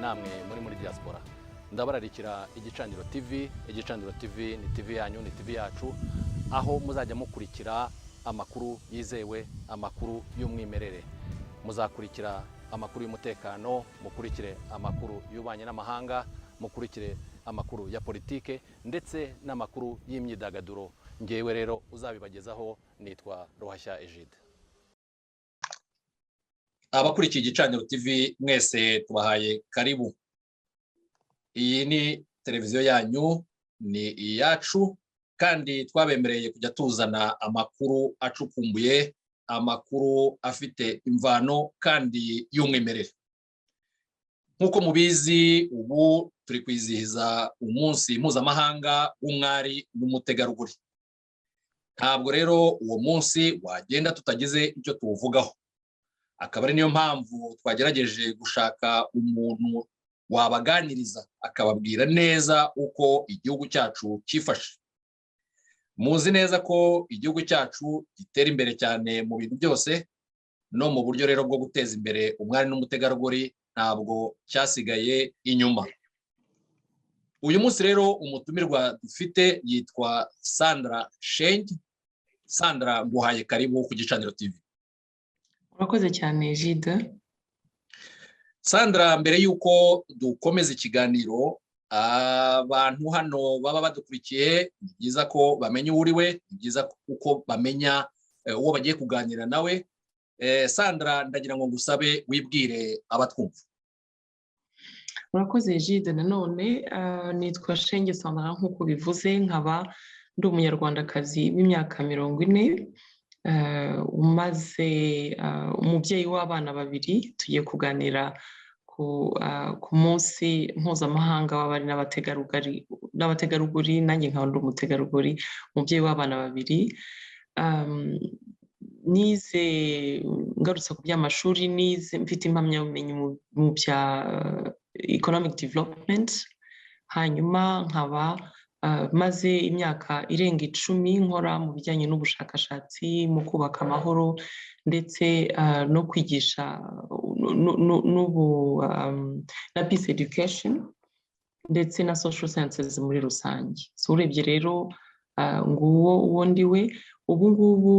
namwe muri diaspora. Ndabararikira Igicaniro TV. Igicaniro TV ni TV yanyu, ni TV yacu, aho muzajya mukurikira amakuru yizewe, amakuru y'umwimerere. Muzakurikira amakuru y'umutekano, mukurikire amakuru y'ubanye n'amahanga, mukurikire amakuru ya politike ndetse n'amakuru y'imyidagaduro. Ngewe rero uzabibagezaho nitwa Ruhashya Egide. Abakurikiye Igicaniro TV mwese tubahaye karibu. Iyi ni televiziyo yanyu, ni iyacu, kandi twabemereye kujya tuzana amakuru acukumbuye, amakuru afite imvano kandi y'umwimerere. Nkuko mubizi, ubu turi kwizihiza umunsi mpuzamahanga w'umwari n'umutegarugori. Ntabwo rero uwo munsi wagenda tutagize icyo tuwuvugaho. Akaba ari niyo mpamvu twagerageje gushaka umuntu wabaganiriza akababwira neza uko igihugu cyacu cyifashe. Muzi neza ko igihugu cyacu gitera imbere cyane mu bintu byose, no mu buryo rero bwo guteza imbere umwari n'umutegarugori ntabwo cyasigaye inyuma. Uyu munsi rero umutumirwa dufite yitwa Sandra Shenge. Sandra, nguhaye karibu ku Gicaniro TV. Urakoze cyane Egide. Sandra, mbere yuko dukomeza ikiganiro, abantu hano baba badukurikiye, ni byiza ko bamenya uwo uriwe, ni byiza uko bamenya uwo bagiye kuganira nawe. Sandra, ndagira ngo ngusabe wibwire abatwumva. Urakoze Egide. Nanone nitwa Shenge Sandra nk'uko bivuze, nkaba ndi umunyarwandakazi w'imyaka 40, umaze umubyeyi w'abana 2. Tugiye kuganira ku munsi mpuzamahanga w'abari n'abategarugori, nanjye nkaba ndi umutegarugori, umubyeyi w'abana 2. Nize ngarutse ku by'amashuri, nize mfite impamyabumenyi mu bya economic development, hanyuma nkaba maze imyaka irenga 10 nkora mu bijyanye n'ubushakashatsi mu kubaka amahoro ndetse no kwigisha na peace education ndetse na social sciences muri rusange. So urebye rero uwo ndiwe. Ubu ngubu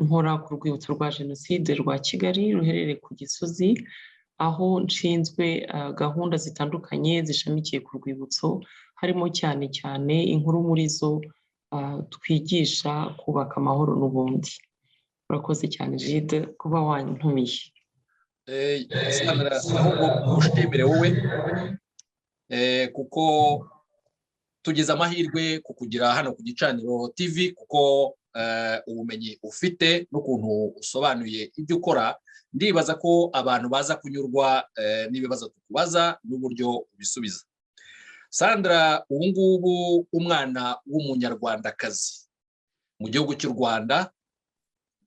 nkora ku rwibutso rwa Jenoside rwa Kigali ruherereye ku Gisozi, aho nshinzwe gahunda zitandukanye zishamikiye ku rwibutso, harimo cyane cyane inkuru muri zo twigisha kubaka amahoro n'ubundi. Urakoze cyane Egide kuba wantumiye. Sandra, ahubwo ushimire wowe kuko tugize amahirwe kukugira hano ku Gicaniro TV, kuko ubumenyi ufite n'ukuntu usobanuye ibyo ukora, ndibaza ko abantu baza kunyurwa n'ibibazo tukubaza n'uburyo ubisubiza. Sandra, ubu ngubu umwana w'umunyarwandakazi mu gihugu cy'u Rwanda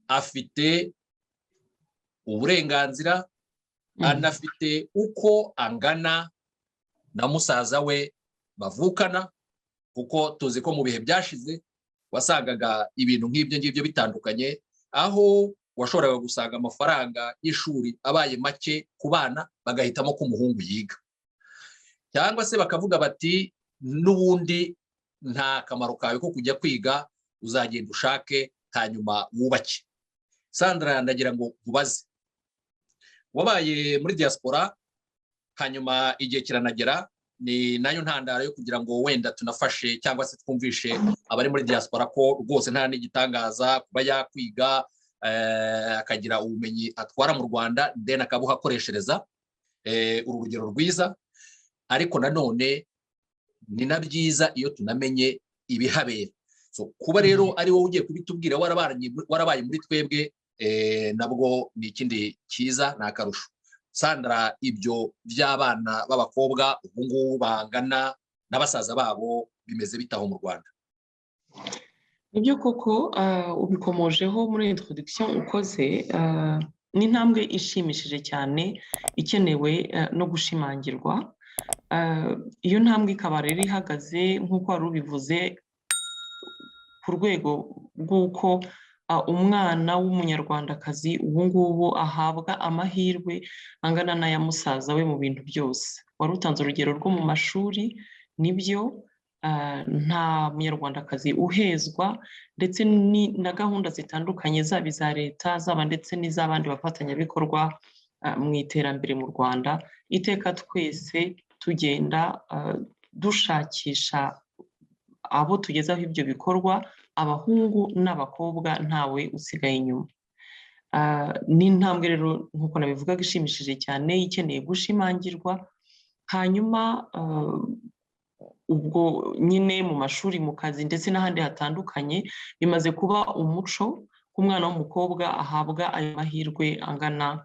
afite uburenganzira, anafite uko angana na musaza we bavukana, kuko tuzi ko mu bihe byashize wasangaga ibintu nk'ibyo ngibyo bitandukanye, aho washoboraga gusanga amafaranga y'ishuri abaye make ku bana bagahitamo ko umuhungu yiga, cyangwa se bakavuga bati n'ubundi nta kamaro kawe ko kujya kwiga, uzagenda ushake hanyuma wubake. Sandra, ndagira ngo ubaze, wabaye muri diaspora, hanyuma igihe kiranagera, ni nayo ntandaro yo kugira ngo wenda tunafashe cyangwa se twumvishe abari muri diaspora ko rwose nta n'igitangaza kuba yakwiga akagira ubumenyi atwara mu Rwanda then akabuhakoreshereza. Urugero rwiza, ariko nanone ni na byiza iyo tunamenye ibihabera. So kuba rero ari wowe ugiye kubitubwira warabaye muri twebwe, nabwo ni ikindi cyiza, ni akarusho. Sandra, ibyo by'abana b'abakobwa ubu ngubu bangana n'abasaza babo bimeze bitaho mu Rwanda? Nibyo koko, ubikomojeho muri introduction ukoze, ni intambwe ishimishije cyane ikenewe no gushimangirwa. Iyo ntambwe ikaba rero ihagaze nk'uko wari ubivuze ku rwego rw'uko umwana w'umunyarwandakazi ubu ngubu ahabwa amahirwe angana n'aya musaza we mu bintu byose. Wari utanze urugero rwo mu mashuri, nibyo nta munyarwandakazi uhezwa, ndetse na gahunda zitandukanye zaba iza leta zaba ndetse n'iz'abandi bafatanyabikorwa mu iterambere mu Rwanda. Iteka twese tugenda dushakisha abo tugezaho ibyo bikorwa, abahungu n'abakobwa ntawe usigaye inyuma. Ni intambwe rero nk'uko nabivugaga ishimishije cyane, ikeneye gushimangirwa. Hanyuma ubwo nyine mu mashuri, mu kazi ndetse n'ahandi hatandukanye bimaze kuba umuco ko umwana w'umukobwa ahabwa ayo mahirwe angana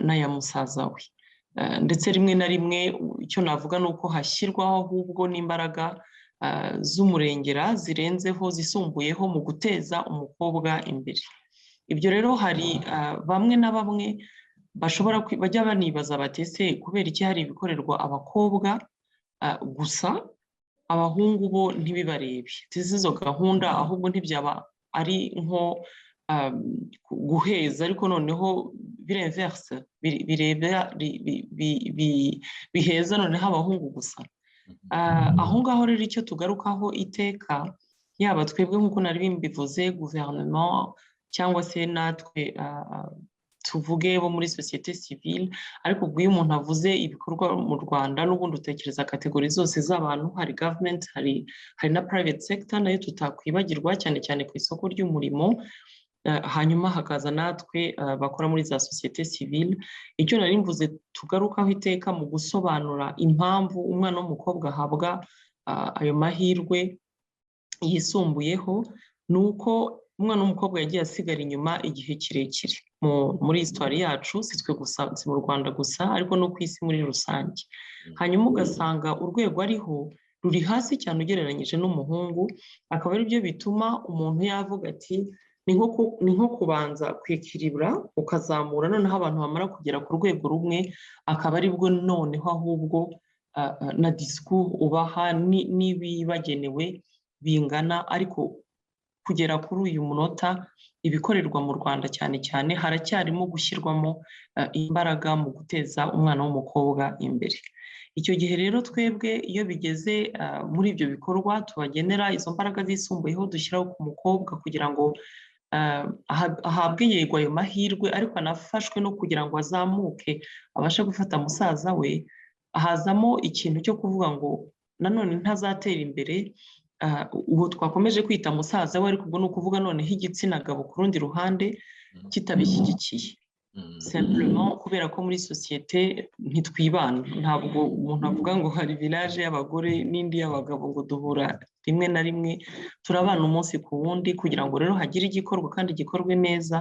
n'aya musaza we, ndetse rimwe na rimwe icyo navuga ni uko hashyirwaho ahubwo n'imbaraga z'umurengera zirenzeho, zisumbuyeho mu guteza umukobwa imbere. Ibyo rero hari bamwe na bamwe bajya banibaza bati ese kubera iki hari ibikorerwa abakobwa gusa abahungu bo ntibibarebe? Izo gahunda ahubwo ntibyaba ari nko guheza, ariko noneho bireverse, biheza noneho abahungu gusa. Aho ngaho rero icyo tugarukaho iteka, yaba twebwe nk'uko nari mbivuze, guverinoma cyangwa se natwe tuvuge bo muri sosiyete sivile, ariko ubwo iyo umuntu avuze ibikorwa mu Rwanda n'ubundi utekereza kategori zose z'abantu, hari government, hari na private sector nayo tutakwibagirwa, cyane cyane ku isoko ry'umurimo. Hanyuma hakaza natwe bakora muri za sosiyete sivile. Icyo nari mvuze tugarukaho iteka mu gusobanura impamvu umwana w'umukobwa ahabwa ayo mahirwe yisumbuyeho, ni uko umwana w'umukobwa yagiye asigara inyuma igihe kirekire muri histoire yacu, si twe gusa, si mu Rwanda gusa, ariko no ku isi muri rusange. Hanyuma ugasanga urwego ariho ruri hasi cyane ugereranyije n'umuhungu, akaba ari byo bituma umuntu yavuga ati ni nko kubanza kwikiribura ukazamura, noneho abantu bamara kugera ku rwego rumwe akaba ari bwo noneho ahubwo na discours ubaha n'ibibagenewe bingana. Ariko kugera kuri uyu munota ibikorerwa mu Rwanda cyane cyane haracyarimo gushyirwamo imbaraga mu guteza umwana w'umukobwa imbere. Icyo gihe rero twebwe iyo bigeze muri ibyo bikorwa tubagenera izo mbaraga zisumbuyeho dushyiraho ku mukobwa kugira ngo ahabwe yego ayo mahirwe, ariko anafashwe no kugira ngo azamuke abashe gufata musaza we, hazamo ikintu cyo kuvuga ngo nanone ntazatera imbere ubu twakomeje kwita musaza we, ariko ubwo ni ukuvuga noneho igitsina gabo ku rundi ruhande kitabishyigikiye, simplement kubera ko muri sosiyete ntitwibana. Ntabwo umuntu avuga ngo hari village y'abagore n'indi y'abagabo ngo duhura rimwe na rimwe, turabana umunsi ku wundi. Kugira ngo rero hagire igikorwa kandi gikorwe neza,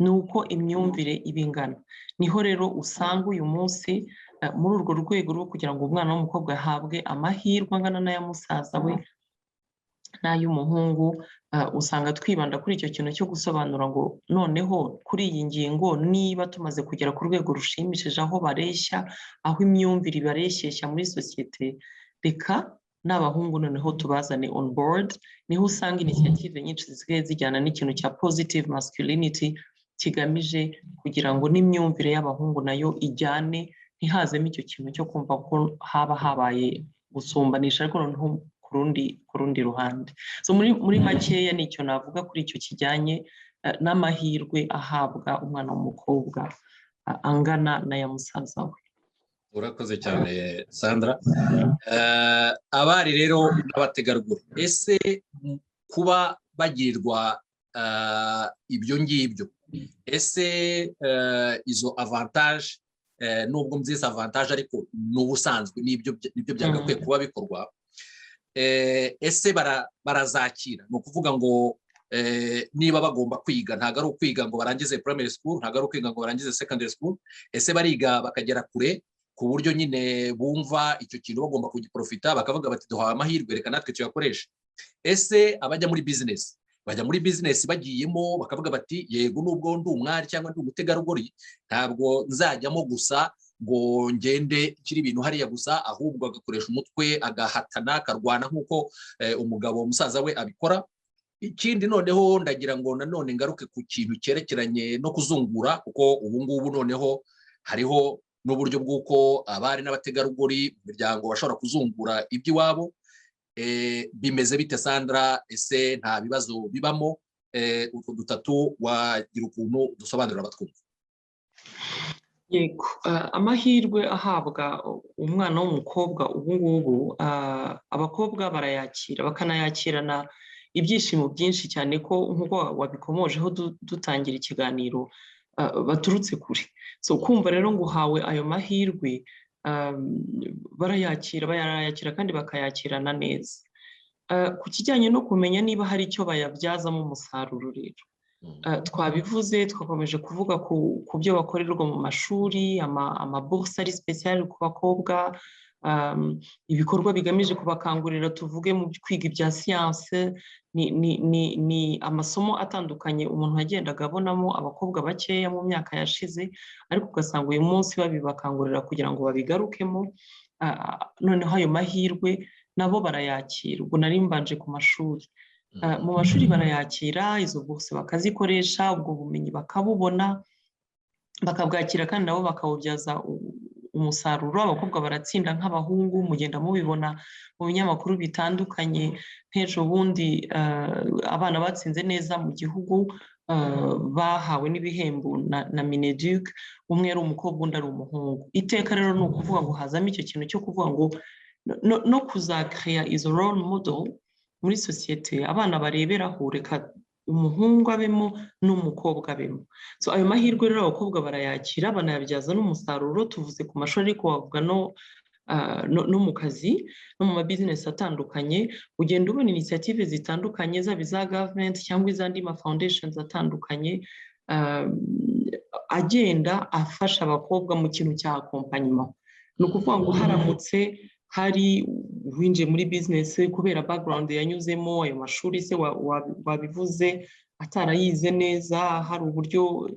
ni uko imyumvire iba ingana. Niho rero usanga uyu munsi muri urwo rwego rwo kugira ngo umwana w'umukobwa ahabwe amahirwe angana n'aya musaza we n'ay'umuhungu, usanga twibanda kuri icyo kintu cyo gusobanura ngo noneho kuri iyi ngingo niba tumaze kugera ku rwego rushimishije aho bareshya, aho imyumvire ibareshyeshya muri sosiyete, reka n'abahungu noneho tubazane on board. Niho usanga initiative nyinshi zisigaye zijyana n'ikintu cya positive masculinity, kigamije kugira ngo n'imyumvire y'abahungu nayo ijyane, ntihazemo icyo kintu cyo kumva ko haba habaye gusumbanisha, ariko noneho ku rundi ruhande. So muri makeya ni icyo navuga kuri icyo kijyanye n'amahirwe ahabwa umwana w'umukobwa angana n'aya musaza we. Urakoze cyane Sandra. Abari rero n'abategarugori, ese kuba bagirwa ibyo ngibyo, ese izo avantage, nubwo mbyise avantage ariko n'ubusanzwe nibyo byagakwiye kuba bikorwa, ese barazakira? Ni ukuvuga ngo niba bagomba kwiga, ntabwo ari ukwiga ngo barangize primary school, ntabwo ari ukwiga ngo barangize secondary school, ese bariga bakagera kure ku buryo nyine bumva icyo kintu bagomba kugiprofita, bakavuga bati duhawe amahirwe, reka natwe tuyakoreshe. Ese abajya muri business, bajya muri business bagiyemo bakavuga bati yego nubwo ndi umwari cyangwa ndi umutegarugori, ntabwo nzajyamo gusa ngo ngende kiri ibintu hariya gusa, ahubwo agakoresha umutwe, agahatana, akarwana nk'uko umugabo musaza we abikora. ikindi noneho ndagira ngo nanone ngaruke ku kintu cyerekeranye no kuzungura, kuko ubu ngubu noneho hariho n'uburyo bw'uko abari n'abategarugori mu miryango bashobora kuzungura iby'iwabo. Bimeze bite Sandra? Ese nta bibazo bibamo? Utwo dutatu wagira ukuntu dusobanurira abatwumva. Yego, amahirwe ahabwa umwana w'umukobwa ubu ngubu, abakobwa barayakira bakanayakirana ibyishimo byinshi cyane, ko nk'uko wabikomojeho dutangira ikiganiro, baturutse kure. So kumva rero ngo uhawe ayo mahirwe, barayakira kandi bakayakirana neza. Ku kijyanye no kumenya niba hari icyo bayabyazamo umusaruro rero, twabivuze, twakomeje kuvuga ku byo bakorerwa mu mashuri, amabourse ari special ku bakobwa, ibikorwa bigamije kubakangurira, tuvuge mu kwiga ibya siyanse. Ni amasomo atandukanye umuntu yagendaga abonamo abakobwa bakeya mu myaka yashize, ariko ugasanga uyu munsi babibakangurira kugira ngo babigarukemo. Noneho ayo mahirwe nabo barayakira. Ubwo nari mbanje ku mashuri. Mu mashuri barayakira, izo bourse bakazikoresha, ubwo bumenyi bakabubona, bakabwakira kandi nabo bakawubyaza umusaruro. Abakobwa baratsinda nk'abahungu, mugenda mubibona mu binyamakuru bitandukanye. Nk'ejo bundi abana batsinze neza mu gihugu bahawe n'ibihembo na Mineduc, umwe ari umukobwa undi ari umuhungu. Iteka rero ni ukuvuga ngo hazamo icyo kintu cyo kuvuga ngo no kuzakreya izo role model muri sosiyete, abana bareberaho, reka umuhungu abemo n'umukobwa abemo. So ayo mahirwe rero abakobwa barayakira, banayabyaza n'umusaruro. Tuvuze ku mashuri, ariko wavuga no mu kazi, no mu mabizinesi atandukanye. Ugenda ubona initiative zitandukanye, zaba iza government cyangwa izandi ma foundations atandukanye, agenda afasha abakobwa mu kintu cya accompagnement. Ni ukuvuga ngo haramutse hari winjiye muri business kubera background yanyuzemo, ayo mashuri se wabivuze atarayize neza, hari uburyo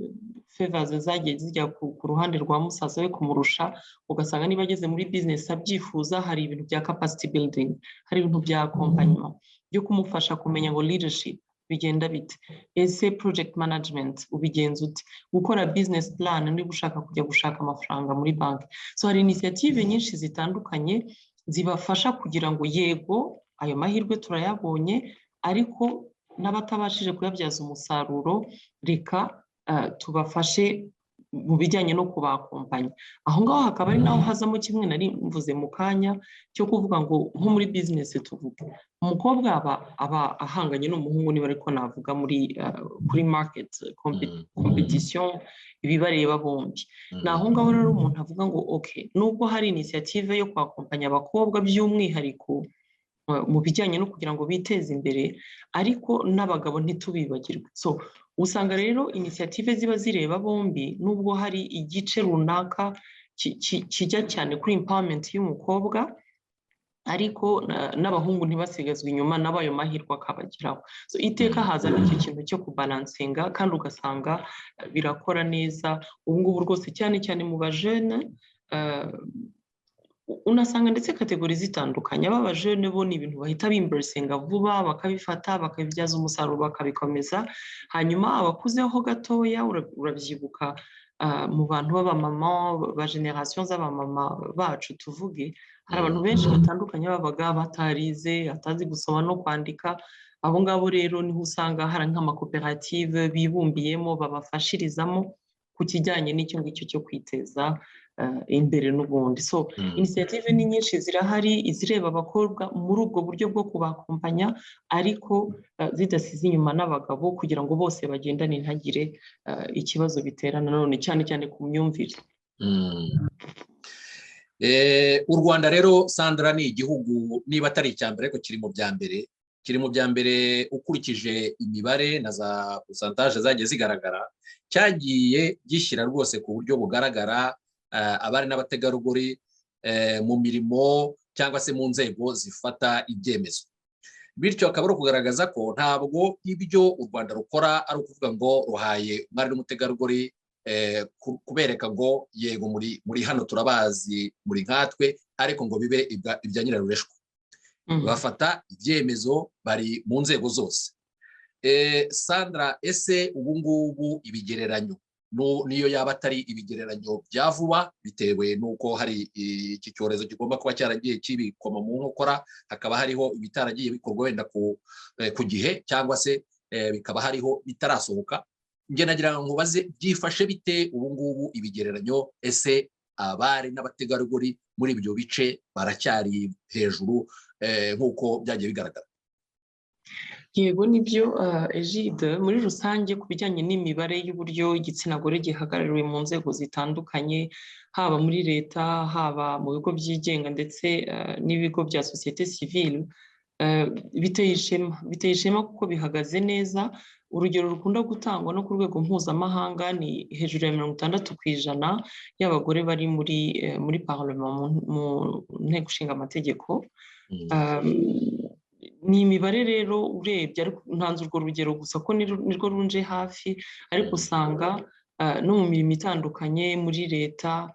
favors zagiye zijya ku ruhande rwa musaza we kumurusha, ugasanga niba ageze muri business abyifuza, hari ibintu bya capacity building, hari ibintu bya accompagnement byo kumufasha kumenya ngo leadership bigenda bite, ese project management ubigenza ute, gukora business plan niba ushaka kujya gushaka amafaranga muri banki. So hari initiative nyinshi zitandukanye zibafasha kugira ngo yego ayo mahirwe turayabonye, ariko n'abatabashije kuyabyaza umusaruro, reka tubafashe mu bijyanye no kubakompanya. Aho ngaho hakaba ari naho hazamo kimwe nari mvuze mu kanya cyo kuvuga ngo nko muri business tuvuga umukobwa aba ahanganye n'umuhungu, niba ariko navuga kuri market competition ibibareba bombi. Ni aho ngaho rero umuntu avuga ngo okay, nubwo hari initiative yo kwakompanya abakobwa by'umwihariko mu bijyanye no kugira ngo biteze imbere, ariko n'abagabo ntitubibagirwe. So usanga rero initiative ziba zireba bombi, nubwo hari igice runaka kijya cyane kuri empowerment y'umukobwa, ariko n'abahungu ntibasigazwe inyuma, nabo ayo mahirwe akabageraho. So iteka hazamo icyo kintu cyo kubalansinga, kandi ugasanga birakora neza. Ubu ngubu rwose cyane cyane mu bajene, unasanga ndetse kategori zitandukanye. Aba bajene bo ni ibintu bahita bimbersinga vuba, bakabifata bakabibyaza umusaruro bakabikomeza. Hanyuma abakuzeho gatoya, urabyibuka mu bantu b'abamama, ba generation z'abamama bacu tuvuge, hari abantu benshi batandukanye babaga batarize, atazi gusoma no kwandika. Abo ngabo rero niho usanga hari nk'amakoperative bibumbiyemo, babafashirizamo ku kijyanye n'icyo ngicyo cyo kwiteza imbere n'ubundi. So initiative ni nyinshi zirahari, izireba abakobwa muri ubwo buryo bwo kubakompanya, ariko zidasize inyuma n'abagabo, kugira ngo bose bagendane ntagire ikibazo bitera. Nanone cyane cyane ku myumvire. U Rwanda rero Sandra ni igihugu, niba atari icya mbere ariko kiri mu bya mbere ukurikije imibare na za pourcentage zagiye zigaragara, cyagiye gishyira rwose ku buryo bugaragara abari n'abategarugori mu mirimo cyangwa se mu nzego zifata ibyemezo. Bityo akaba ari ukugaragaza ko ntabwo ibyo u Rwanda rukora ari ukuvuga ngo ruhaye umwari n'umutegarugori kubereka ngo yego muri hano turabazi muri nkatwe, ariko ngo bibe ibya nyirarureshwa. Bafata ibyemezo bari mu nzego zose. Sandra, ese ubu ngubu ibigereranyo niyo yaba atari ibigereranyo bya vuba bitewe n'uko hari iki cyorezo kigomba kuba cyaragiye kibikoma mu nkokora, hakaba hariho ibitaragiye bikorwa wenda ku gihe cyangwa se bikaba hariho bitarasohoka. Njye nagira ngo nkubaze byifashe bite ubu ngubu ibigereranyo, ese abari n'abategarugori muri ibyo bice baracyari hejuru nk'uko byagiye bigaragara? Yego nibyo Egide, muri rusange ku bijyanye n'imibare y'uburyo igitsina gore gihagarariwe mu nzego zitandukanye, haba muri leta, haba mu bigo byigenga ndetse n'ibigo bya sosiyete sivile, biteye ishema kuko bihagaze neza. Urugero rukunda gutangwa no ku rwego mpuzamahanga ni hejuru ya 60% y'abagore bari muri parlement, mu nteko ishinga amategeko. Ni imibare rero urebye, ariko ntanze urwo rugero gusa ko nirwo runje hafi, ariko usanga no mu mirimo itandukanye muri leta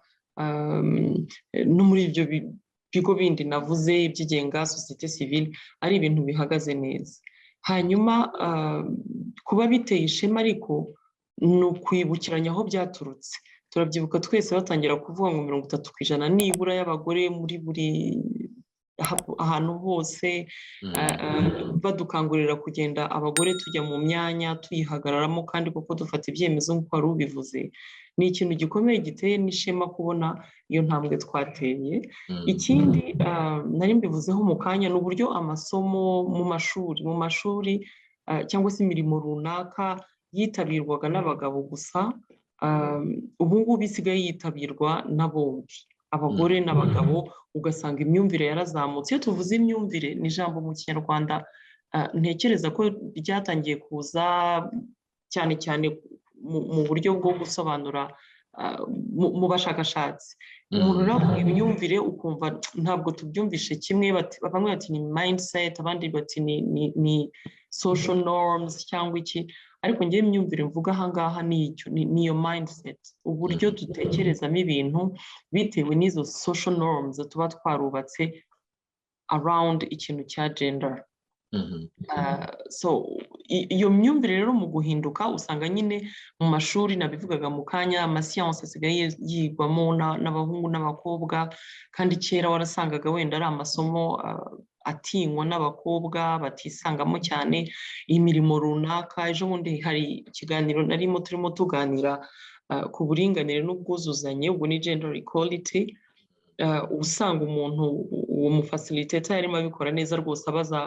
no muri ibyo bigo bindi navuze ibyigenga, sosiyete sivile, ari ibintu bihagaze neza. Hanyuma kuba biteye ishema ariko ni ukwibukiranya aho byaturutse. Turabyibuka twese batangira kuvuga ngo 30% nibura y'abagore muri buri ahantu hose, badukangurira kugenda abagore tujya mu myanya tuyihagararamo, kandi koko dufata ibyemezo nk'uko wari ubivuze. Ni ikintu gikomeye giteye n'ishema kubona iyo ntambwe twateye. Ikindi nari mbivuzeho mu kanya ni uburyo amasomo mu mashuri cyangwa se imirimo runaka yitabirwaga n'abagabo gusa, ubu ngubu isigaye yitabirwa na bombi, abagore n'abagabo, ugasanga imyumvire yarazamutse. Iyo tuvuze imyumvire, ni ijambo mu Kinyarwanda ntekereza ko ryatangiye kuza cyane cyane mu buryo bwo gusobanura mu bashakashatsi. Umuntu uravuga imyumvire ukumva ntabwo tubyumvishe kimwe, bamwe bati ni mindset, abandi bati ni social norms cyangwa iki, ariko ngewe imyumvire mvuga ahangaha niyo mindset, uburyo dutekerezamo ibintu bitewe n'izo social norms tuba twarubatse around ikintu cya gender. So iyo myumvire rero mu guhinduka usanga nyine mu mashuri, nabivugaga mu kanya, amasiyansi asigaye yigwamo n'abahungu n'abakobwa, kandi kera warasangaga wenda ari amasomo atinywa n'abakobwa batisangamo cyane. Imirimo runaka, ejo bundi hari ikiganiro turimo tuganira ku buringanire n'ubwuzuzanye, ubwo ni gender equality. Usanga umuntu, uwo mufacilitator yarimo abikora neza rwose, abaza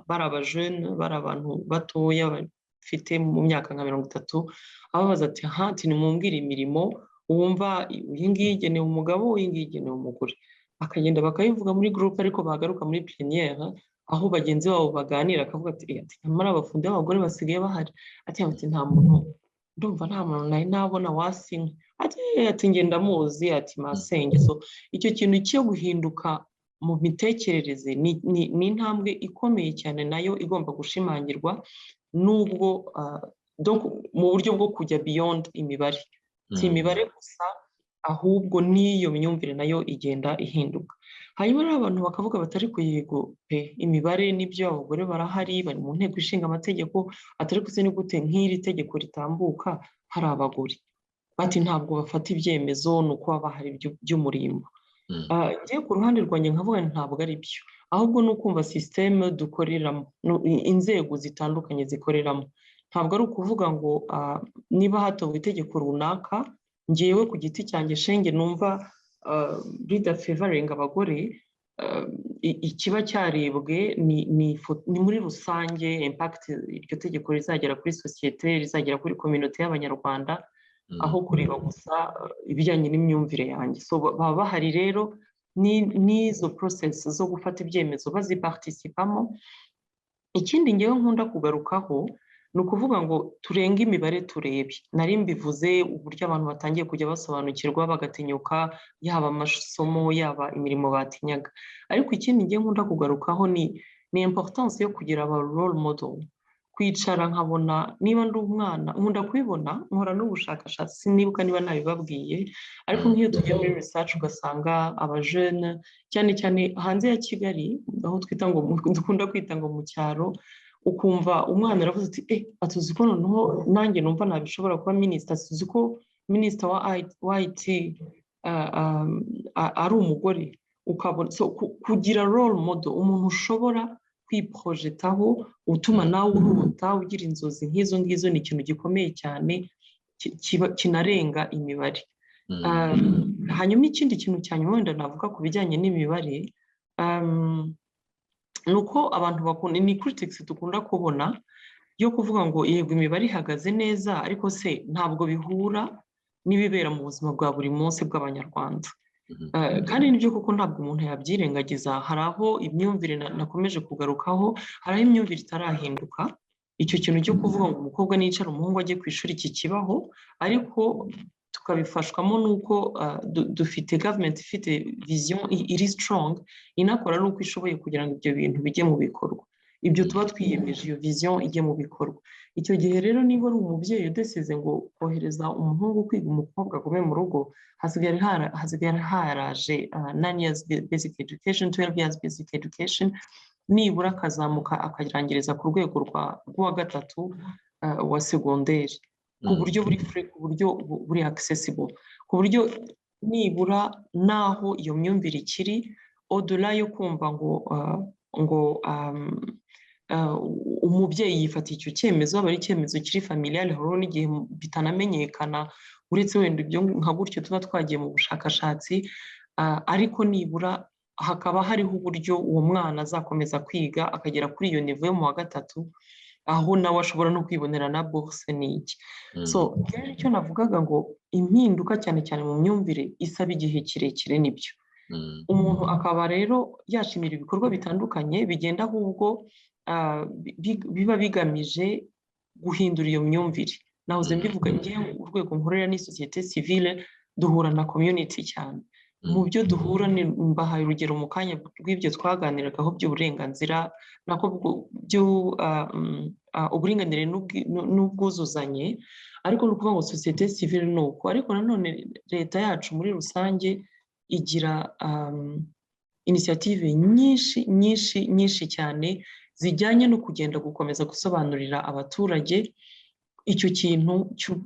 bari abajene, bari abantu batoya bafite mu myaka nka 30, ababaza ati nimumbwire imirimo wumva iyi ngiyi igenewe umugabo, iyi ngiyi igenewe umugore. Bakagenda bakayivuga muri groupe, ariko bagaruka muri plénière aho bagenzi babo baganira, akavuga ati nyamara abafundi b'abagore basigaye bahari. Ati nta muntu, ndumva nta muntu nari nabona wasinywe. Ati ngenda muzi, ati masenge. So icyo kintu cyo guhinduka mu mitekerereze ni intambwe ikomeye cyane, nayo igomba gushimangirwa, nubwo mu buryo bwo kujya beyond imibare. Si imibare gusa, ahubwo n'iyo myumvire nayo igenda ihinduka. Hanyuma rero abantu bakavuga batari ku yego pe, imibare n'ibyo, abagore barahari, bari mu nteko ishinga amategeko, atari kuse ni gute nk'iri tegeko ritambuka hari abagore? Bati ntabwo bafata ibyemezo, ni uko baba bahari by'umurimbo. Ngiye ku ruhande rwanjye nkavuga ntabwo ari byo, ahubwo ni ukumva systeme dukoreramo, inzego zitandukanye zikoreramo. Ntabwo ari ukuvuga ngo niba hatowe itegeko runaka, ngewe ku giti cyanjye shenge numva ridafavoringa abagore, ikiba cyarebwe ni muri rusange impact iryo tegeko rizagera kuri sosiyete, rizagera kuri community y'abanyarwanda, aho kureba gusa ibijyanye n'imyumvire yanjye. So baba bahari rero n'izo process zo gufata ibyemezo baziparticipamo. Ikindi ngewe nkunda kugarukaho ni ukuvuga ngo turenge imibare turebe. Nari mbivuze uburyo abantu batangiye kujya basobanukirwa, bagatinyuka, yaba amasomo yaba imirimo batinyaga. Ariko ikindi ngewe nkunda kugarukaho ni importance yo kugira aba role model. Kwicara nkabona, niba ndi umwana nkunda kubibona, nkora n'ubushakashatsi, sinibuka niba nabibabwiye, ariko nk'iyo tugiye muri research ugasanga abajene cyane cyane hanze ya Kigali, aho dukunda kwita ngo mu cyaro, ukumva umwana aravuze ati atuzi ko noneho nanjye numva nabishobora kuba minisita, tuzi ko minisita wa IT ari umugore, ukabona kugira role model, umuntu ushobora kwiprojetaho utuma nawe urota ugira inzozi nk'izo ngizo, ni ikintu gikomeye cyane kinarenga imibare. Hanyuma ikindi kintu cya nyuma wenda navuga ku bijyanye n'imibare, ni uko abantu bakunda, ni critics dukunda kubona yo kuvuga ngo yego imibare ihagaze neza, ariko se ntabwo bihura n'ibibera mu buzima bwa buri munsi bw'abanyarwanda. Kandi nibyo kuko ntabwo umuntu yabyirengagiza. Hari aho imyumvire nakomeje kugarukaho, hari aho imyumvire itarahinduka. Icyo kintu cyo kuvuga ngo umukobwa nicara umuhungu ajye ku ishuri kikibaho, ariko tukabifashwamo n'uko dufite government ifite vision iri strong, inakora n'uko ishoboye kugira ngo ibyo bintu bijye mu bikorwa. Ibyo tuba twiyemeje, iyo vision ijye mu bikorwa. Icyo gihe rero niba ari umubyeyi udasize ngo kohereza umuhungu kwiga, umukobwa agume mu rugo, hasigaye haraje 9 years basic education, 12 years basic education, nibura akazamuka akagirangiriza ku rwego rwa gatatu wa segonderi, ku buryo buri free, ku buryo buri accessible, ku buryo nibura naho iyo myumvire ikiri au-delà yo kumva ngo umubyeyi yifatiye icyo cyemezo, aba ari icyemezo kiri familial, horo n'igihe bitanamenyekana, uretse wenda ibyo nka gutyo tuba twagiye mu bushakashatsi, ariko nibura hakaba hariho uburyo uwo mwana azakomeza kwiga akagera kuri iyo niveau yo mu wa gatatu, aho nawe ashobora no kwibonera na bourse n'iki. So icyo navugaga ngo impinduka cyane cyane mu myumvire isaba igihe kirekire, nibyo umuntu akaba rero yashimira ibikorwa bitandukanye bigenda ahubwo biba bigamije guhindura iyo myumvire. Nahoze mbivuga ngewe urwego nkorera ni societe civile, duhura na community cyane. Mu byo duhura ni mbahaye urugero mu kanya rw'ibyo twaganiragaho by'uburenganzira nako uburinganire n'ubwuzuzanye, ariko ni ukuvuga ngo societe civile ni uko, ariko nanone leta yacu muri rusange igira initiative nyinshi cyane zijyanye no kugenda gukomeza gusobanurira abaturage icyo kintu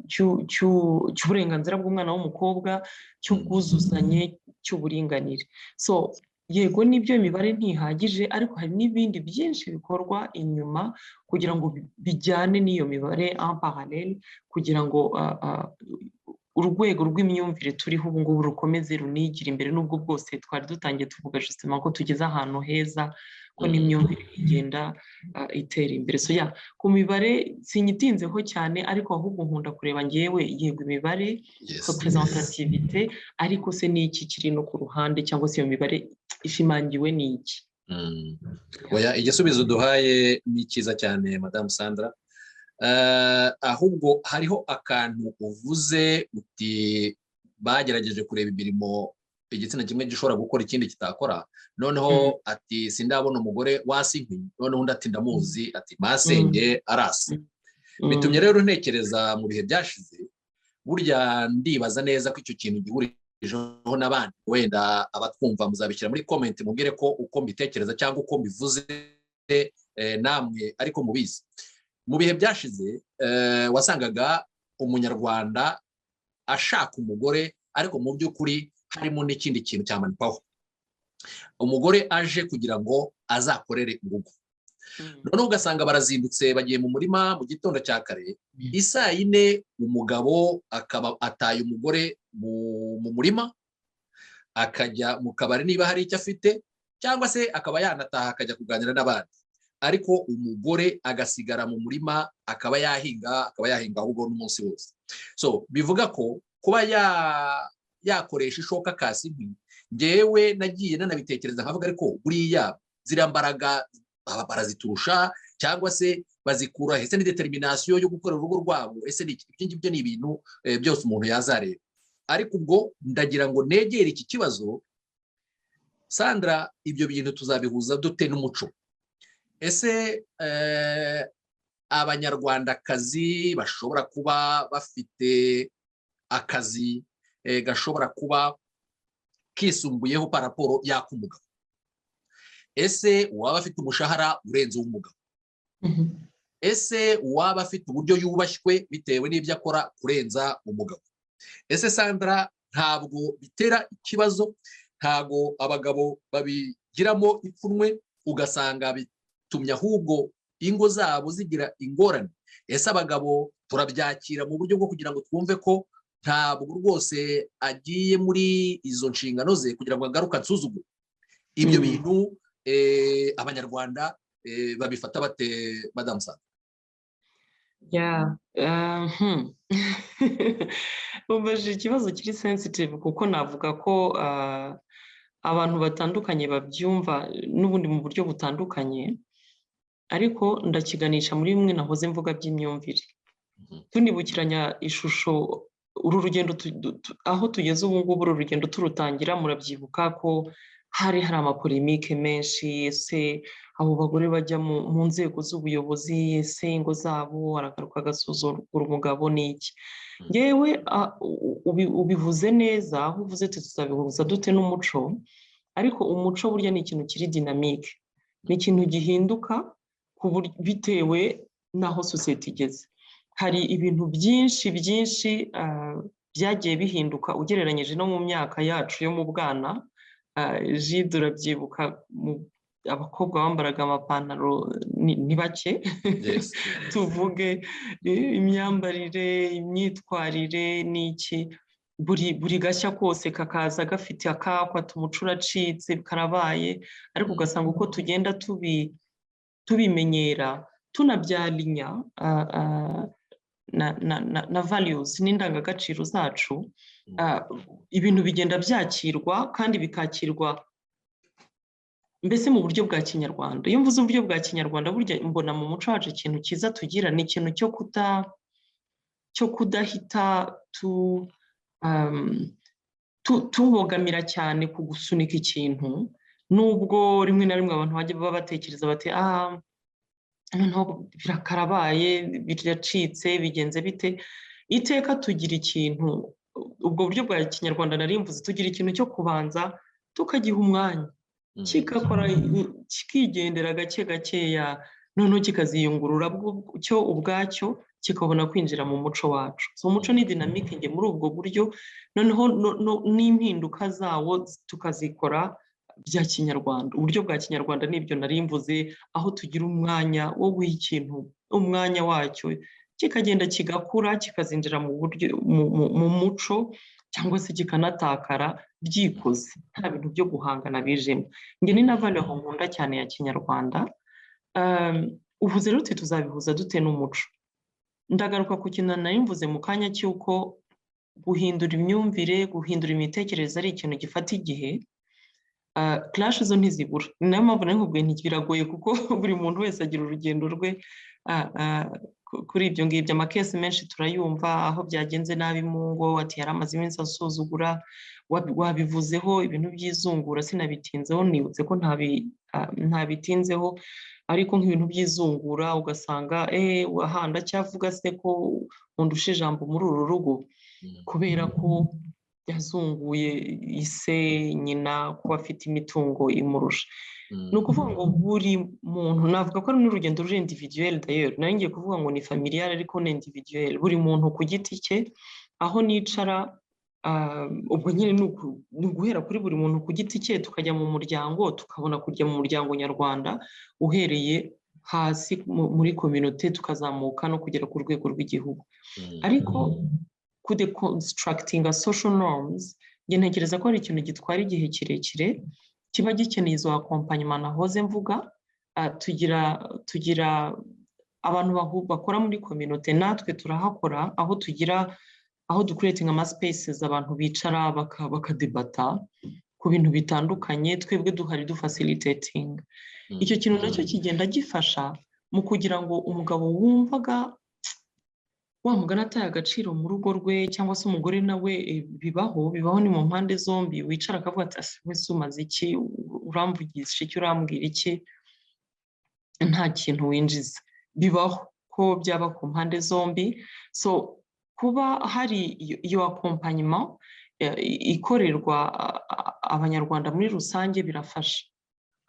cy'uburenganzira bw'umwana w'umukobwa, cy'ubwuzuzanye, cy'uburinganire. So yego nibyo imibare ntihagije, ariko hari n'ibindi byinshi bikorwa inyuma kugira ngo bijyane n'iyo mibare en parallèle, kugira ngo urwego rw'imyumvire turiho ubu ngubu rukomeze runigire imbere, n'ubwo bwose twari dutangiye tuvuga justement ko tugeze ahantu heza, ko n'imyumvire igenda itera imbere. So ku mibare sinyitinzeho cyane, ariko ahubwo nkunda kureba ngewe, yego imibare representativité, ariko se ni iki kiri no ku ruhande, cyangwa se iyo mibare ishimangiwe ni iki? Oya, igisubizo duhaye ni cyiza cyane Madame Sandra. Ahubwo hariho akantu uvuze uti bagerageje kureba imirimo igitsina kimwe gishobora gukora ikindi kitakora, noneho ati sindabona umugore wasinkwi, noneho undi ati ndamuzi, ati masenge arasa. Bitumye rero ntekereza mu bihe byashize, burya ndibaza neza ko icyo kintu gihurijeho n'abandi, wenda abatwumva muzabishyira muri comment mubwire ko uko mbitekereza cyangwa uko mbivuze namwe ariko mubizi. Mu bihe byashize wasangaga umunyarwanda ashaka umugore, ariko mu by'ukuri harimo n'ikindi kintu cyamanikaho. Umugore aje kugira ngo azakorere urugo, noneho ugasanga barazindutse bagiye mu murima mu gitondo cya kare, isaa 4 umugabo akaba ataye umugore mu murima, akajya mu kabari niba hari icyo afite, cyangwa se akaba yanataha akajya kuganira n'abandi, ariko umugore agasigara mu murima akaba yahinga ahubwo n'umunsi wose. So bivuga ko kuba yakoresha ishoka kasi nkwi, ngewe nagiye nanabitekereza nkavuga, ariko buriya ziriya mbaraga baraziturusha, cyangwa se bazikura ese ni determination yo gukora urugo rwabo, ese ni ibyo ngibyo ni ibintu byose umuntu yazareba. Ariko ubwo ndagira ngo negere iki kibazo, Sandra, ibyo bintu tuzabihuza dute n'umuco? Ese abanyarwandakazi bashobora kuba bafite akazi gashobora kuba kisumbuyeho paraporo y'ak'umugabo? Ese uwaba afite umushahara urenze uw'umugabo? ese waba afite uburyo yubashywe bitewe n'ibyo akora kurenza umugabo? Ese Sandra, ntabwo bitera ikibazo? Ntabwo abagabo babigiramo ipfunwe ugasanga bitumye ahubwo ingo zabo zigira ingorane? Ese abagabo turabyakira mu buryo bwo kugira ngo twumve ko ntabwo rwose agiye muri izo nshingano ze kugira ngo agaruke ansuzugure? Ibyo bintu abanyarwanda babifata bate, Madame Sandra? ubajije ikibazo kiri sensitive kuko navuga ko abantu batandukanye babyumva n'ubundi mu buryo butandukanye, ariko ndakiganisha muri bimwe nahoze mvuga by'imyumvire. Tunibukiranya ishusho, uru rugendo aho tugeze ubu ngubu, uru rugendo turutangira murabyibuka ko hari amapolemike menshi. Ese abo bagore bajya mu nzego z'ubuyobozi, ese ingo zabo aragaruka agasuzugura umugabo n'iki? Ngewe ubivuze neza, aho uvuze tuzabihuza dute n'umuco, ariko umuco burya ni ikintu kiri dinamike, ni ikintu gihinduka bitewe n'aho sosiyete igeze. Hari ibintu byinshi byagiye bihinduka ugereranyije no mu myaka yacu yo mu bwana. Jide urabyibuka, abakobwa bambaraga amapantaro ni bake. Tuvuge imyambarire, imyitwarire n'iki, buri gashya kose kakaza gafite akakwa, umuco uracitse karabaye, ariko ugasanga uko tugenda tubimenyera, tunabyarinya na values n'indangagaciro zacu, ibintu bigenda byakirwa kandi bikakirwa mbese mu buryo bwa kinyarwanda. Iyo mvuze uburyo bwa kinyarwanda, burya mbona mu muco wacu ikintu cyiza tugira ni ikintu cyo kudahita tubogamira cyane ku gusunika ikintu, nubwo rimwe na rimwe abantu bajya baba batekereza bati birakarabaye, biracitse, bigenze bite. Iteka tugira ikintu, ubwo buryo bwa kinyarwanda nari mvuze, tugira ikintu cyo kubanza tukagiha umwanya, kigakora kikigendera gake gakeya, noneho kikaziyungurura cyo ubwacyo kikabona kwinjira mu muco wacu. Umuco ni dinamike nge muri ubwo buryo, noneho n'impinduka zawo tukazikora bya kinyarwanda. Uburyo bwa kinyarwanda nibyo nari mvuze, aho tugira umwanya wo guha ikintu umwanya wacyo, kikagenda kigakura, kikazinjira mu muco, cyangwa se kikanatakara byikoze, nta bintu byo guhangana bijemo. Nge ni na value nkunda cyane ya kinyarwanda. Uvuze rero uti tuzabihuza dute n'umuco? Ndagaruka ku kintu nari mvuze mu kanya cy'uko guhindura imyumvire, guhindura imitekerereze ari ikintu gifata igihe. Clash zo ntizibura, ni nayo mpamvu nari nkubwiye nti biragoye, kuko buri muntu wese agira urugendo rwe kuri ibyo ngibyo. Amakesi menshi turayumva aho byagenze nabi mu ngo, ati yari amaze iminsi asuzugura. Wabivuzeho ibintu by'izungura, sinabitinzeho, nibutse ko ntabitinzeho, ariko nk'ibintu by'izungura ugasanga ndacyavuga se ko undusha ijambo muri uru rugo, kubera ko yazunguye ise, nyina, kuba afite imitungo imurusha. Ni ukuvuga ngo buri muntu, navuga ko ari n'urugendo ruri individuel d'ailleurs, nari ngiye kuvuga ngo ni familial ariko ni individuel, buri muntu ku giti cye. Aho nicara, ubwo nyine ni uguhera kuri buri muntu ku giti cye, tukajya mu muryango, tukabona kujya mu muryango nyarwanda uhereye hasi muri communauté, tukazamuka no kugera ku rwego rw'igihugu. Ariko kudeconstructinga social norms, njye ntekereza ko ari ikintu gitwara igihe kirekire, kiba gikeneye izo accompagnement nahoze mvuga. Tugira abantu bakora muri communauté, natwe turahakora, aho ducreating ama spaces abantu bicara bakadebata ku bintu bitandukanye, twebwe duhari facilitating. Icyo kintu nacyo kigenda gifasha mu kugira ngo umugabo wumvaga wa mugana ataye agaciro mu rugo rwe, cyangwa se umugore nawe bibaho ni mu mpande zombi, wicara akavuga ati wese umaze iki, uramvugisha iki, urambwira iki, nta kintu winjiza. Bibaho ko byaba ku mpande zombi. So kuba hari iyo accompagnement ikorerwa abanyarwanda muri rusange birafasha,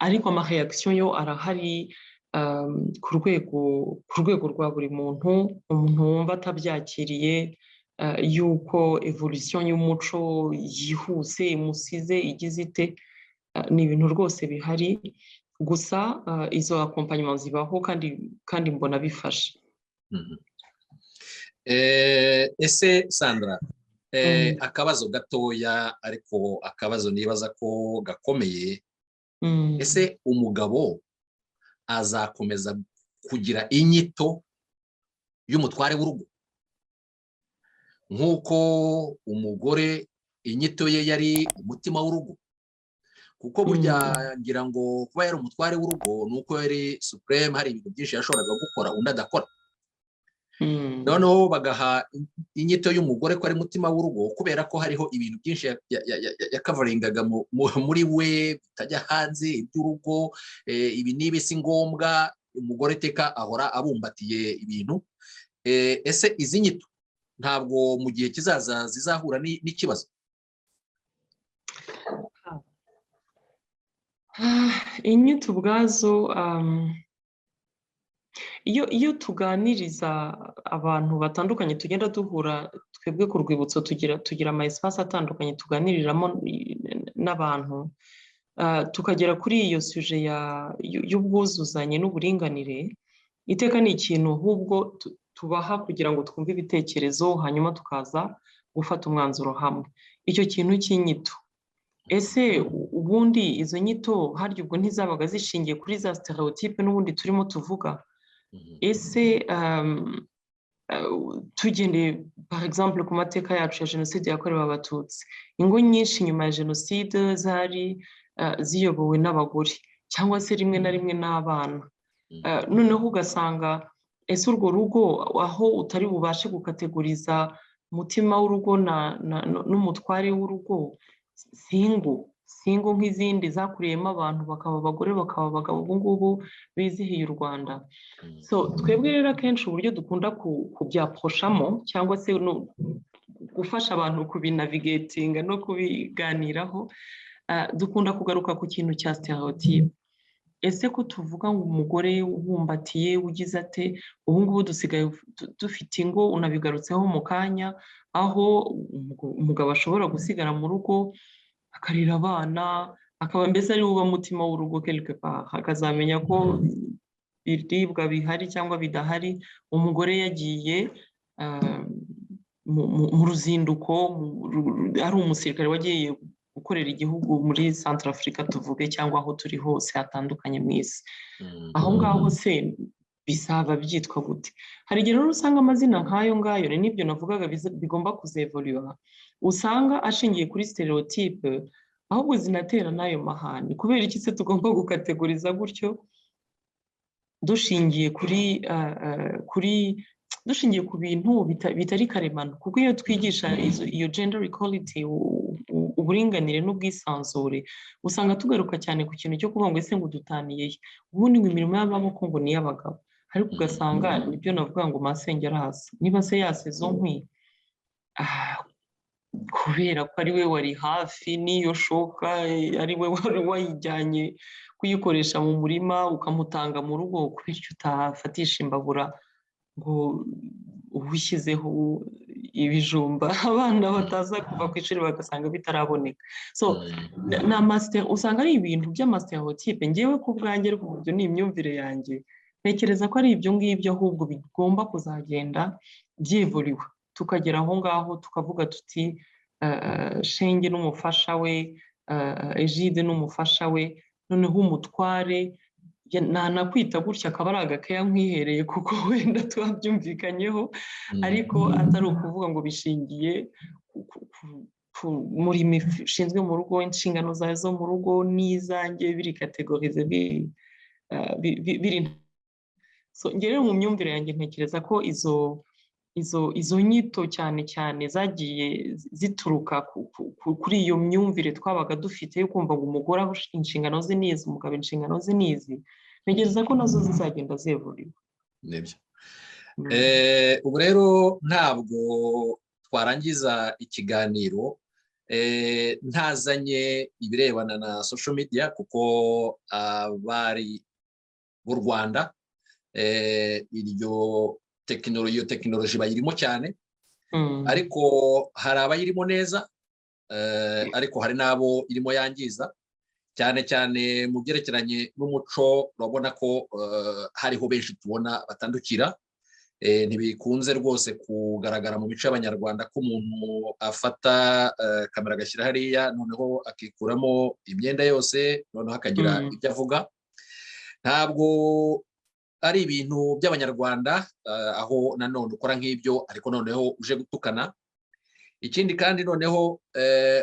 ariko ama reaction yo arahari. ku rwego rwa buri muntu wumva atabyakiriye yuko evolution y'umuco yihuse imusize igize ite, ni ibintu rwose bihari, gusa izo accompagnement zibaho kandi mbona bifasha. Ese Sandra, akabazo gatoya ariko akabazo nibaza ko gakomeye, ese umugabo azakomeza kugira inyito y'umutware w'urugo nk'uko umugore inyito ye yari umutima w'urugo? Kuko burya ngira ngo kuba yari umutware w'urugo ni uko yari supreme, hari ibintu byinshi yashoboraga gukora undi adakora. Noneho bagaha inyito y'umugore ko ari umutima w'urugo kubera ko hariho ibintu byinshi yakavaringaga muri we bitajya hanze iby'urugo, ibi nibi si ngombwa, umugore teka ahora abumbatiye ibintu. Ese izi nyito ntabwo mu gihe kizaza zizahura n'ikibazo? inyito ubwazo, iyo tuganiriza abantu batandukanye tugenda duhura, twebwe ku rwibutso tugira ama espace atandukanye tuganiriramo n'abantu, tukagera kuri iyo suje y'ubwuzuzanye n'uburinganire, iteka ni ikintu ahubwo tubaha kugira ngo twumve ibitekerezo hanyuma tukaza gufata umwanzuro hamwe. Icyo kintu cy'inyito, ese ubundi izo nyito harya ubwo ntizabaga zishingiye kuri za stereotype n'ubundi turimo tuvuga? Ese tugendeye par exemple ku mateka yacu ya jenoside yakorewe abatutsi, ingo nyinshi nyuma ya jenoside zari ziyobowe n'abagore cyangwa se rimwe na rimwe n'abana. Noneho ugasanga ese urwo rugo aho utari bubashe gukategoriza umutima w'urugo n'umutware w'urugo, singo nk'izindi zakuriyemo abantu bakaba abagore bakaba abagabo ubu ngubu bizihiye u Rwanda. So twebwe rero akenshi uburyo dukunda kubyaproshamo cyangwa se gufasha abantu kubinavigatinga no kubiganiraho, dukunda kugaruka ku kintu cya stereotype. Ese ko tuvuga ngo umugore ubumbatiye ugize ate, ubu ngubu dusigaye dufite ingo, unabigarutseho mu kanya, aho umugabo ashobora gusigara mu rugo akarira abana, akaba mbese ari we mutima w'urugo quelque part, akazamenya ko ibiribwa bihari cyangwa bidahari, umugore yagiye mu ruzinduko, ari umusirikare wagiye gukorera igihugu muri Centrafrica tuvuge, cyangwa aho turi hose hatandukanye mu isi. Aho ngaho se bizaba byitwa gute? Hari igihe rero usanga amazina nk'ayo ngayo, n'ibyo navugaga bigomba kuzevoluwa, usanga ashingiye kuri stereotype, ahubwo zinatera n'ayo mahane. Kubera iki se tugomba gukategoriza gutyo dushingiye dushingiye ku bintu bitari karemano? Kuko iyo twigisha iyo gender equality, uburinganire n'ubwisanzure, usanga tugaruka cyane ku kintu cyo kuvuga ngo ese ngo dutaniye ubundi ngo imirimo y'amaboko ngo ni iy'abagabo, ariko ugasanga nibyo navuga ngo masenge araza, niba se yasezo nkwi kubera ko ari we wari hafi n'iyo shoka, ari we wari wayijyanye kuyikoresha mu murima ukamutanga mu rugo, kubera icyo utafatisha imbabura ngo ubushyizeho ibijumba abana bataza kuva ku ishuri bagasanga bitaraboneka. So usanga ari ibintu by'amastereotype. Ngewe ku bwanjye rw'uburyo ni imyumvire yanjye, ntekereza ko ari ibyo ngibyo ahubwo bigomba kuzagenda byevuriwa, tukagera aho ngaho tukavuga tuti Shenge n'umufasha we, Egide n'umufasha we, noneho umutware nanakwita gutya akaba ari agakeya nkwihereye kuko wenda tubabyumvikanyeho, ariko atari ukuvuga ngo bishingiye muri mishinzwe mu rugo, inshingano zawe zo mu rugo n'izanjye biri kategorize biri. So ngere mu myumvire yanjye ntekereza ko izo nyito cyane cyane zagiye zituruka kuri iyo myumvire twabaga dufite yo kumva ngo umugore inshingano ze nizi, umugabo inshingano ze nizi. Ntegereza ko nazo zizagenda zevuriwe. Nibyo. Ubu rero ntabwo twarangiza ikiganiro ntazanye ibirebana na social media, kuko abari b'u Rwanda, iyo tekinoloji bayirimo cyane, ariko hari abayirimo neza, ariko hari n'abo irimo yangiza, cyane cyane mu byerekeranye n'umuco. urabona ko hariho benshi tubona batandukira. Ntibikunze rwose kugaragara mu mico y'Abanyarwanda ko umuntu afata kamera agashyira hariya, noneho akikuramo imyenda yose, noneho akagira ibyo avuga. Ntabwo ari ibintu by'Abanyarwanda, aho nanone ukora nk'ibyo ariko noneho uje gutukana. Ikindi kandi noneho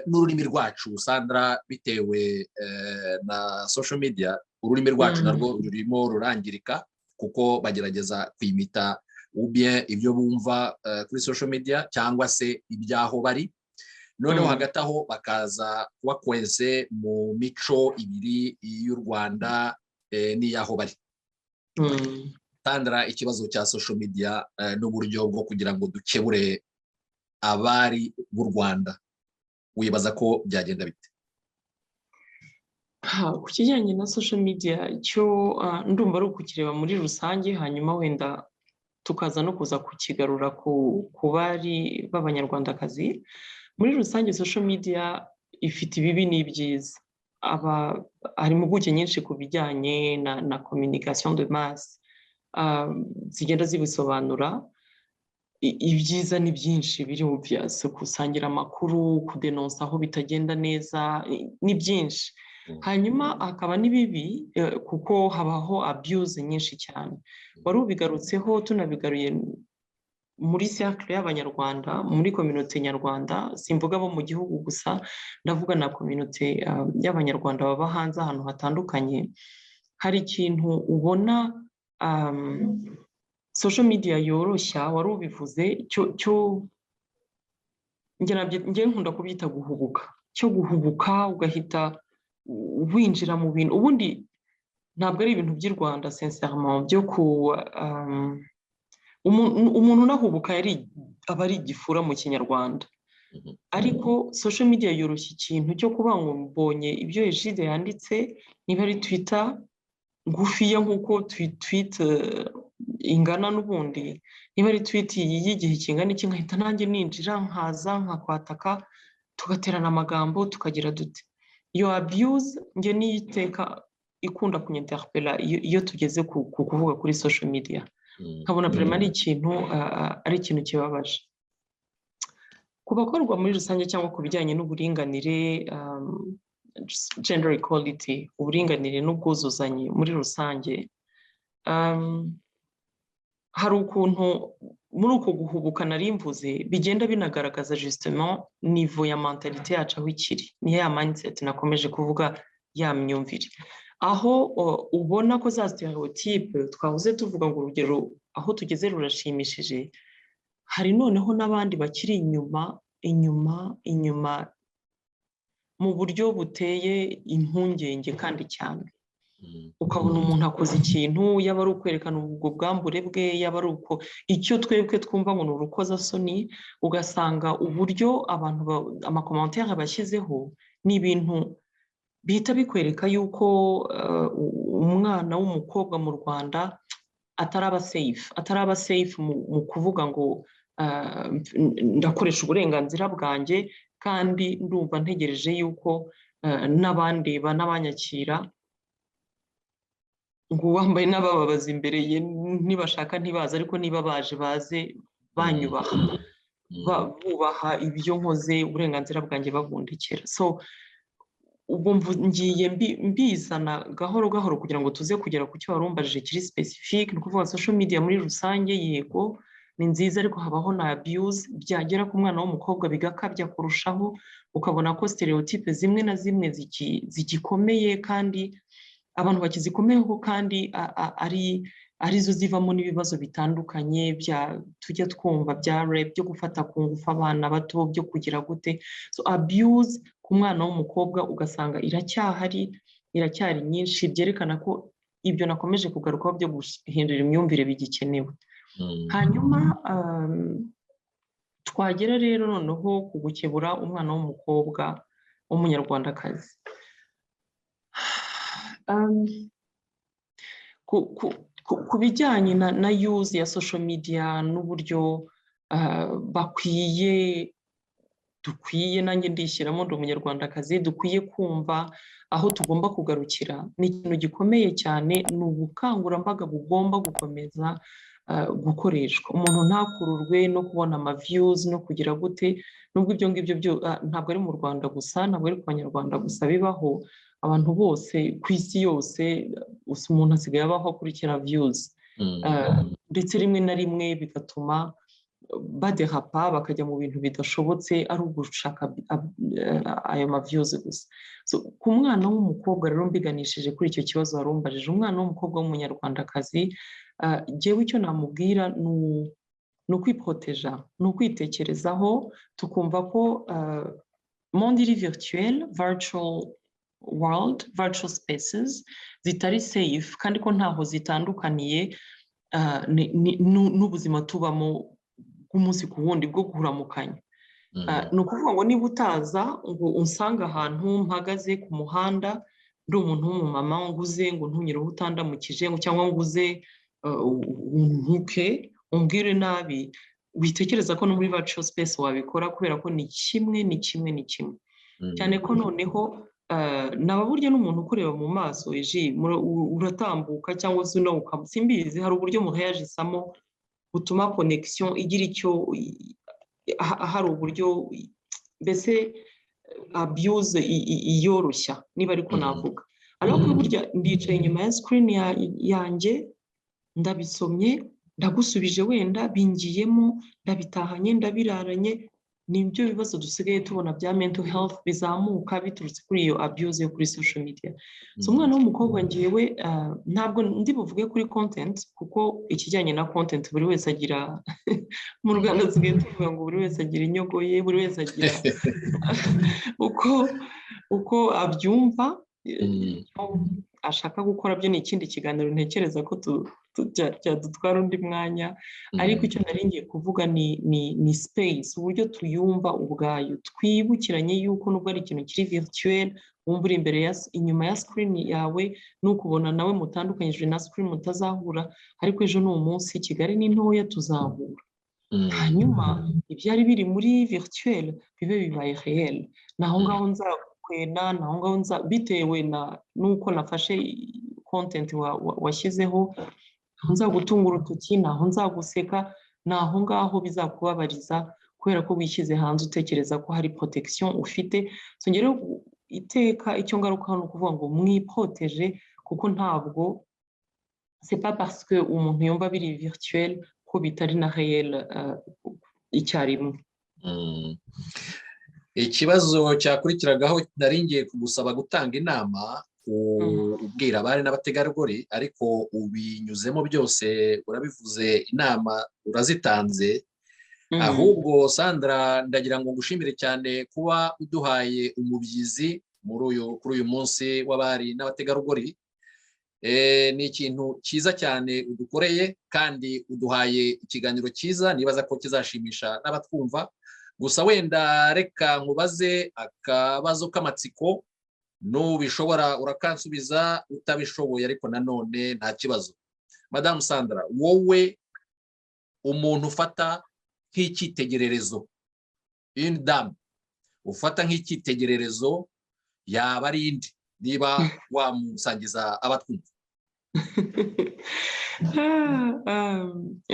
n'ururimi rwacu, Sandra, bitewe na social media, ururimi rwacu narwo rurimo rurangirika, kuko bagerageza kwimita ubye ibyo bumva kuri social media cyangwa se ibyaho bari, noneho hagati aho bakaza bakwense mu mico ibiri, y'u Rwanda n'iy'aho bari. Sandra, ikibazo cya social media n'uburyo bwo kugira ngo dukebure abari b'u Rwanda, wibaza ko byagenda bite? Ku kijyanye na social media, cyo ndumva ari ukukireba muri rusange, hanyuma wenda tukaza no kuza kukigarura ku bari b'Abanyarwandakazi. Muri rusange social media ifite ibibi n'ibyiza. Hari impuguke nyinshi ku bijyanye na communication de masse zigenda zibisobanura. Ibyiza ni byinshi, biri obvious, gusangira amakuru, kudenonsa aho bitagenda neza, ni byinshi. Hanyuma hakaba n'ibibi, kuko habaho abuse nyinshi cyane. Wari ubigarutseho, tunabigaruye muri cercle y'Abanyarwanda, muri communauté nyarwanda, simvuga abo mu gihugu gusa, ndavuga na communauté y'Abanyarwanda baba hanze ahantu hatandukanye. Hari ikintu ubona social media yoroshya, wari ubivuze, njye nkunda kubyita guhubuka, cyo guhubuka ugahita winjira mu bintu. Ubundi ntabwo ari ibintu by'i Rwanda sincèrement, byo umuntu unahubuka aba ari igifura mu Kinyarwanda. Ariko social media yoroshya ikintu cyo kuba ngo mbonye ibyo Egide yanditse, niba ari Twitter ngufiya nk'uko tweet ingana n'ubundi, niba ari tweet y'igihe kingana iki, nkahita nanjye ninjira nkaza nkakwataka, tugaterana amagambo, tukagira dute. Iyo abuse njye niyiteka ikunda kunyinterpella iyo tugeze ku kuvuga kuri social media, nkabona vraiment ari ikintu kibabaje. Ku bakorwa muri rusange cyangwa ku bijyanye n'uburinganire, gender equality, uburinganire n'ubwuzuzanye muri rusange, hari ukuntu muri uko guhubuka nari mvuze bigenda binagaragaza justement niveau ya mentalite yacu aho ikiri, ni ya mindset nakomeje kuvuga, ya myumvire, aho ubona ko za stereotype twavuze tuvuga ngo urugero aho tugeze rurashimishije, hari noneho n'abandi bakiri inyuma mu buryo buteye impungenge kandi cyane. Ukabona umuntu akoze ikintu, yaba ari ukwerekana ubwo bwambure bwe, yaba ari uko icyo twebwe twumva ngo ni urukozasoni, ugasanga uburyo abantu amakomantere bashyizeho ni ibintu bihita bikwereka yuko umwana w'umukobwa mu Rwanda ataraba safe mu kuvuga ngo ndakoresha uburenganzira bwanjye, kandi ndumva ntegereje yuko n'abandi banabanyakira, ngo wambaye n'abababaza imbere ye, nibashaka ntibaza, ariko niba baje baze banyubaha, bubaha ibyo nkoze, uburenganzira bwanjye babundikira. So ubwo ngiye mbizana gahoro gahoro kugira ngo tuze kugera ku cyo warumbajije kiri specific. Ni ukuvuga social media muri rusange, yego ni nziza, ariko habaho na abuse, byagera ku mwana w'umukobwa bigakabya kurushaho, ukabona ko stereotype zimwe na zimwe zigikomeye, kandi abantu bakizikomeyeho, kandi arizo zivamo n'ibibazo bitandukanye tujya twumva bya rape, byo gufata ku ngufu abana bato, byo kugira gute. So abuse ku mwana w'umukobwa ugasanga iracyari nyinshi, byerekana ko ibyo nakomeje kugarukaho byo guhindura imyumvire bigikenewe. Hanyuma twagera rero noneho ku gukebura umwana w'umukobwa w'umunyarwandakazi. ku bijyanye na use ya social media n'uburyo dukwiye nanjye ndishyiramo ndi umunyarwandakazi dukwiye kumva aho tugomba kugarukira ni ikintu gikomeye cyane ni ubukangurambaga bugomba gukomeza gukoreshwa umuntu ntakururwe no kubona views no kugira gute nubwo ibyo ngibyo ntabwo ari mu Rwanda gusa ntabwo ari ku banyarwanda gusa bibaho abantu bose ku isi yose umuntu asigaye abaho akurikira views ndetse rimwe na rimwe bigatuma baderapa bakajya mu bintu bidashobotse ari ugushaka ayo views gusa ku mwana w'umukobwa rero mbiganishije kuri icyo kibazo warumbajije umwana w'umukobwa w'umunyarwandakazi jewe icyo namubwira ni ukwiproteja ni ukwitekerezaho tukumva ko monde iri virtuel virtual world virtual spaces zitari safe kandi ko ntaho zitandukaniye n'ubuzima tubamo bw'umunsi ku wundi bwo kuramukanya ni ukuvuga ngo niba utaza ngo unsanga ahantu mpagaze ku muhanda ndi umuntu w'umumama nguze ngo ntunyireho utandamukije cyangwa nguze ntuke umbwire nabi witekereza ko no muri virtual space wabikora kubera ko ni kimwe cyane ko noneho naba burya n'umuntu ukureba mu maso uratambuka cyangwa se simbizi hari uburyo muhayajisamo butuma connection igira icyo hari uburyo mbese abuse iyoroshya niba ariko navuga ariko burya ndicaye inyuma ya screen yanjye ndabisomye ndagusubije wenda bingiyemo ndabitahanye ndabiraranye nibyo bibazo dusigaye tubona bya mental health bizamuka biturutse kuri iyo abuse yo kuri social media umwana w'umukobwa ngiyewe ntabwo ndi buvuge kuri content kuko ikijyanye na content buri wese agira mu Rwanda dusigaye tuvuga ngo buri wese agira inyogo ye buri wese agira uko abyumva ashaka gukora byo ni ikindi kiganiro ntekereza ko cyadutwara undi mwanya ariko icyo nari ngiye kuvuga ni space uburyo tuyumva ubwayo twibukiranye yuko nubwo ari ikintu kiri virtuel wumva uri imbere inyuma ya screen yawe n'ukubona nawe mutandukanyijwe na screen mutazahura ariko ejo ni umunsi Kigali ni ntoya tuzahura hanyuma ibyari biri muri virtuel bibe bibaye réel naho ngaho nzakwena naho ngaho bitewe nuko nafashe content washyizeho naho nzagutunga urutoki naho nzaguseka naho ngaho bizakubabariza kubera ko wishyize hanze utekereza ko hari protection ufite rero iteka icyo ngaruka ni ukuvuga ngo mwiproteje kuko ntabwo c'est pas parce que umuntu yumva biri virtuel ko bitari na réel icyarimwe ikibazo cyakurikiragaho nari ngiye kugusaba gutanga inama ubwira abari n'abategarugori ariko ubinyuzemo byose urabivuze inama urazitanze ahubwo Sandra ndagira ngo ngushimire cyane kuba uduhaye umubyizi kuri uyu munsi w'abari n'abategarugori ni ikintu cyiza cyane udukoreye kandi uduhaye ikiganiro cyiza nibaza ko kizashimisha n'abatwumva gusa wenda reka nkubaze akabazo k'amatsiko nubishobora urakansubiza utabishoboye ariko nanone nta kibazo Madamu Sandra wowe umuntu ufata nk'icyitegererezo une dame ufata nk'icyitegererezo yaba ari indi niba wamusangiza abatwumva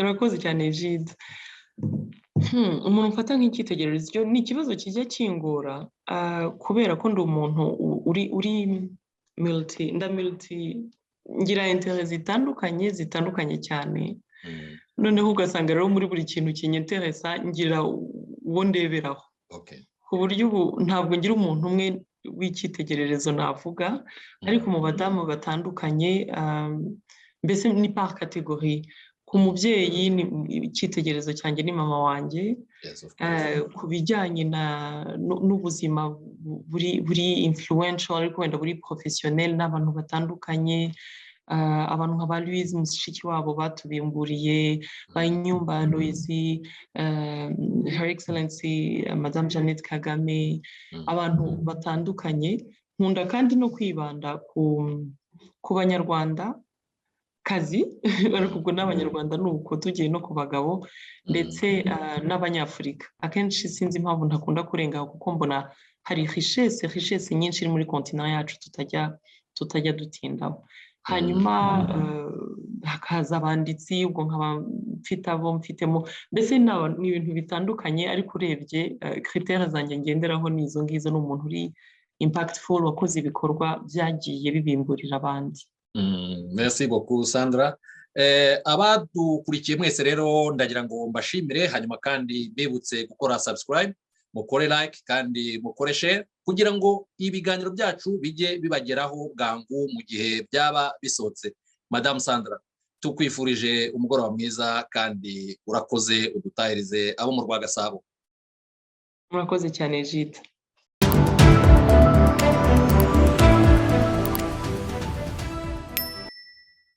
urakoze cyane Jide umuntu ufata nk'icyitegererezo ni ikibazo kijya kingora kubera ko ndi umuntu uri multi ngira interest zitandukanye cyane noneho ugasanga rero muri buri kintu kinyeteresa ngira uwo ndeberaho ku buryo ubu ntabwo ngira umuntu umwe w'icyitegererezo navuga ariko mu badamu batandukanye mbese ni par catégorie ku mubyeyi icyitegererezo cyanjye ni mama wanjye ku bijyanye n'ubuzima buri influential ariko wenda buri professionnel n'abantu batandukanye abantu nka ba Louise mushiki wabo batubimburiye ba Inyumba Louise Her Excellency Madame Jeannette Kagame abantu batandukanye nkunda kandi no kwibanda ku banyarwanda kazi ariko ubwo n'abanyarwanda ni uko tugiye no ku bagabo ndetse n'abanyafurika akenshi sinzi impamvu ntakunda kurengaho kuko mbona hari richesse nyinshi iri muri kontinent yacu tutajya dutindaho hanyuma hakaza abanditsi ubwo nkaba mfite abo mfitemo mbese ni ibintu bitandukanye ariko urebye critères zanjye ngenderaho ni izo ngizo n'umuntu uri impactful wakoze ibikorwa byagiye bibimburira abandi. Merci beaucoup Sandra. Abadukurikiye mwese rero ndagira ngo mbashimire hanyuma kandi bibutse gukora subscribe mukore like kandi mukore share kugira ngo ibiganiro byacu bijye bibageraho bwangu mu gihe byaba bisohotse. Madame Sandra tukwifurije umugoroba mwiza kandi urakoze udutahirize abo mu Rwagasabo. Murakoze cyane Jita.